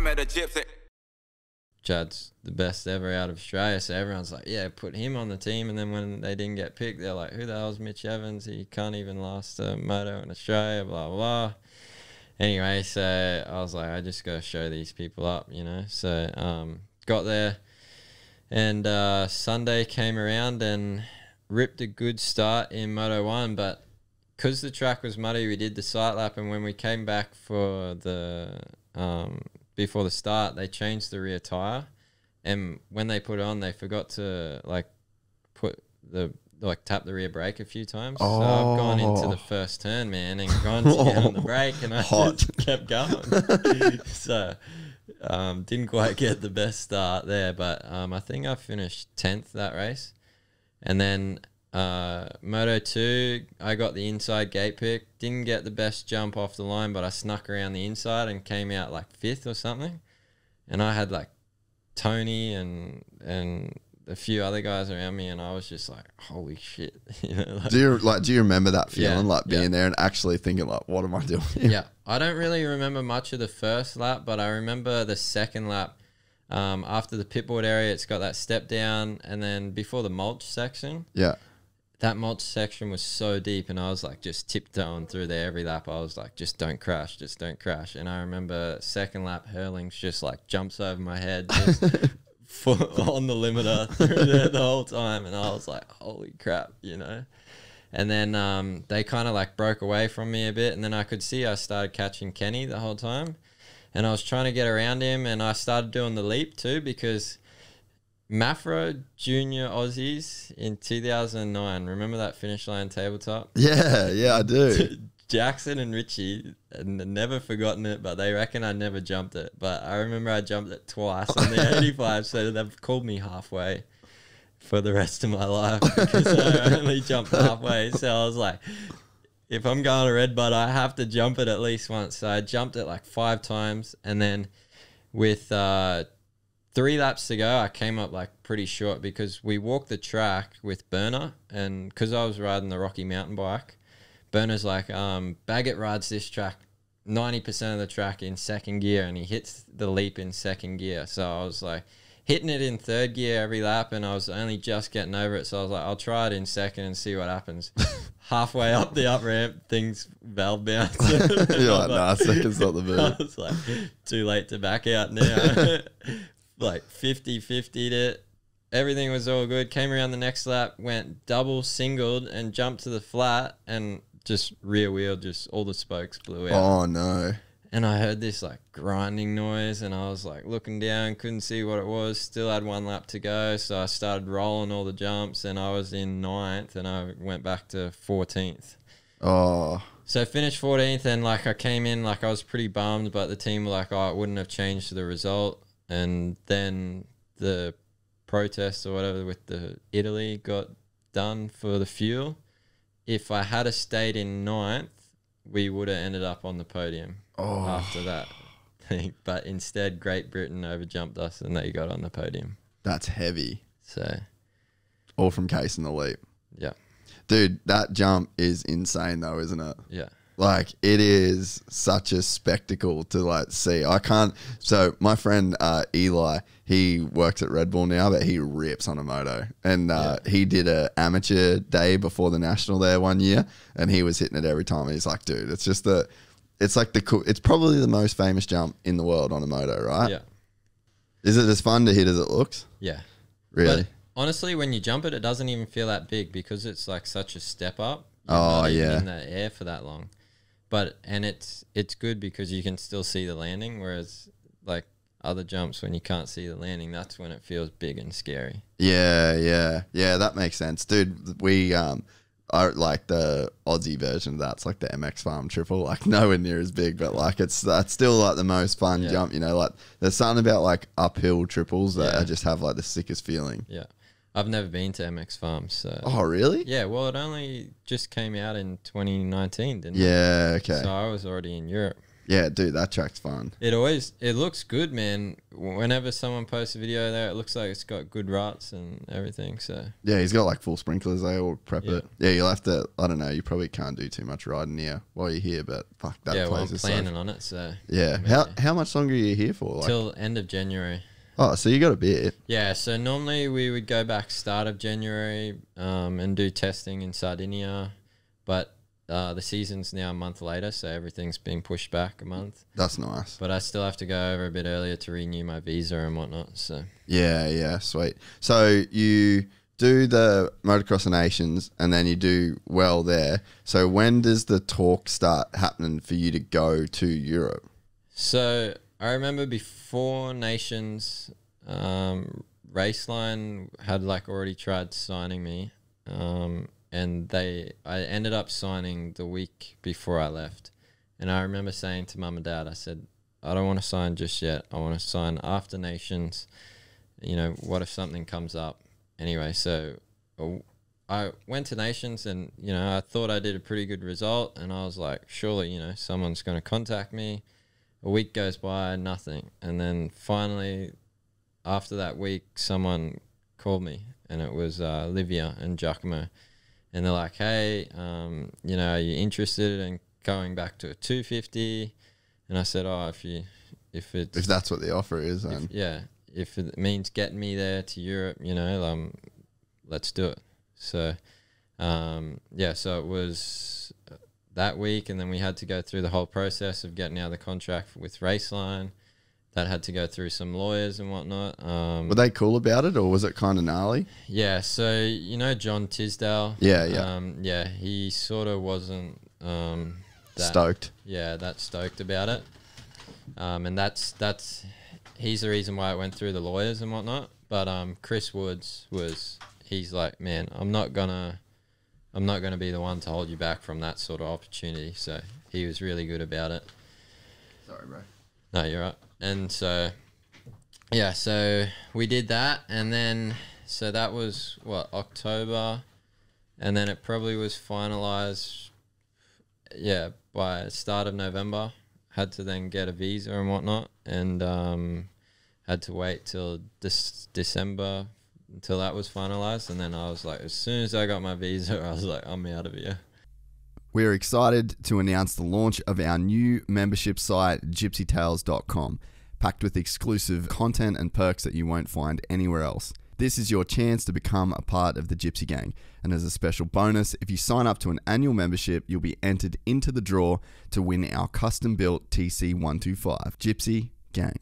met a gypsy. Judd's the best ever out of Australia, so everyone's like, yeah, put him on the team. And then when they didn't get picked, they're like, who the hell's Mitch Evans? He can't even last a moto in Australia, blah, blah, blah. Anyway, so I was like, I just got to show these people up, you know. So got there, and Sunday came around and ripped a good start in Moto 1, but because the track was muddy, we did the sight lap, and when we came back for the before the start, they changed the rear tire, and when they put it on, they forgot to tap the rear brake a few times. So I've gone into the first turn, man, and gone to get on the brake, and I just kept going. So didn't quite get the best start there, but I think I finished 10th that race. And then Moto 2, I got the inside gate pick. Didn't get the best jump off the line, but I snuck around the inside and came out like 5th or something. And I had like Tony and a few other guys around me, and I was just like, holy shit. You know, like, do you remember that feeling, like being there and actually thinking like, what am I doing here? Yeah. I don't really remember much of the first lap, but I remember the second lap. After the pitboard area, it's got that step down, and then before the mulch section, that mulch section was so deep, and I was like just tiptoeing through there every lap. I was like, just don't crash, just don't crash. And I remember second lap, Hurling's just like jumps over my head, just on the limiter through there the whole time, and I was like, holy crap, you know. And then they kind of like broke away from me a bit, and then I could see I started catching Kenny the whole time. And I was trying to get around him, and I started doing the leap too, because Mafro Junior Aussies in 2009, remember that finish line tabletop? Yeah, I do. Jackson and Richie, and never forgotten it, but they reckon I never jumped it. But I remember I jumped it twice on the 85, so they've called me halfway for the rest of my life, because I only jumped halfway. So I was like, if I'm going to Red Bud, I have to jump it at least once. So I jumped it like 5 times. And then with 3 laps to go, I came up like pretty short, because we walked the track with Burner. And because I was riding the Rocky mountain bike, Burner's like, Baggett rides this track 90% of the track in second gear, and he hits the leap in second gear. So I was like hitting it in third gear every lap, and I was only just getting over it. So I was like, I'll try it in second and see what happens. Halfway up the up ramp, things valve bounce. You're like, nah, second's not the move. I was like, too late to back out now. Like 50-50'd it. Everything was all good. Came around the next lap, went double singled and jumped to the flat, and just rear wheel, just all the spokes blew out. Oh no. And I heard this like grinding noise, and I was like looking down, couldn't see what it was. Still had 1 lap to go, so I started rolling all the jumps, and I was in 9th, and I went back to 14th. Oh. So I finished 14th, and like I came in, like I was pretty bummed, but the team were like, oh, it wouldn't have changed the result. And then the protest or whatever with the Italy got done for the fuel. If I had stayed in 9th, we would have ended up on the podium after that thing. But instead, Great Britain overjumped us, and they got on the podium. That's heavy. So, all from Case and the leap. Yeah. Dude, that jump is insane though, isn't it? Yeah. Like, it is such a spectacle to like see. I can't. So my friend Eli, he works at Red Bull now, but he rips on a moto, and he did a amateur day before the national there one year, and he was hitting it every time. And he's like, dude, it's just it's probably the most famous jump in the world on a moto, right? Yeah. Is it as fun to hit as it looks? Yeah. Really? But honestly, when you jump it, it doesn't even feel that big, because it's like such a step up. You're not even in the air for that long. And it's good because you can still see the landing, whereas like other jumps, when you can't see the landing, that's when it feels big and scary. Yeah, that makes sense. Dude, we are like the Aussie version of that. It's like the MX Farm triple, like nowhere near as big, but like that's still like the most fun jump, you know. Like there's something about like uphill triples that I just have like the sickest feeling. Yeah. I've never been to MX Farms. So. Oh, really? Yeah, well, it only just came out in 2019, didn't it? Yeah, okay. So I was already in Europe. Yeah, dude, that track's fun. It looks good, man. Whenever someone posts a video there, it looks like it's got good ruts and everything. So Yeah, he's got like full sprinklers. They all prep it. Yeah, you'll have to. I don't know. You probably can't do too much riding here while you're here, but fuck that yeah, place well, I'm is planning on it. So yeah. How much longer are you here for? Like, till end of January. oh, so you got a bit. Yeah, so normally we would go back start of January and do testing in Sardinia, but the season's now a month later, so everything's been pushed back a month. That's nice. But I still have to go over a bit earlier to renew my visa and whatnot. So Yeah, sweet. So you do the Motocross of Nations and then you do well there. So when does the talk start happening for you to go to Europe? So I remember before Nations, Raceline had like already tried signing me, and I ended up signing the week before I left. And I remember saying to Mum and Dad, I said, I don't want to sign just yet. I want to sign after Nations. You know, what if something comes up? Anyway, so I went to Nations and, you know, I thought I did a pretty good result. And I was like, surely, you know, someone's going to contact me. A week goes by, nothing. And then finally, after that week, someone called me. And it was Livia and Giacomo. And they're like, hey, you know, are you interested in going back to a 250? And I said, oh, if that's what the offer is, then if it means getting me there to Europe, you know, let's do it. So, so it was that week, and then we had to go through the whole process of getting out of the contract with Raceline. That had to go through some lawyers and whatnot. Were they cool about it, or was it kind of gnarly? Yeah, so you know John Tisdale? Yeah. He sort of wasn't stoked. Yeah, that stoked about it. And he's the reason why it went through the lawyers and whatnot. But Chris Woods he's like, man, I'm not gonna be the one to hold you back from that sort of opportunity. So he was really good about it. Sorry, bro. No, you're right. And so, yeah, so we did that, and then, so that was, October, and then it probably was finalised, by start of November. Had to then get a visa and whatnot, and had to wait till December until that was finalised, and then I was like, as soon as I got my visa, I was like, I'm out of here. We're excited to announce the launch of our new membership site, gypsytales.com, packed with exclusive content and perks that you won't find anywhere else. This is your chance to become a part of the Gypsy Gang. And as a special bonus, if you sign up to an annual membership, you'll be entered into the draw to win our custom-built TC125. Gypsy Gang.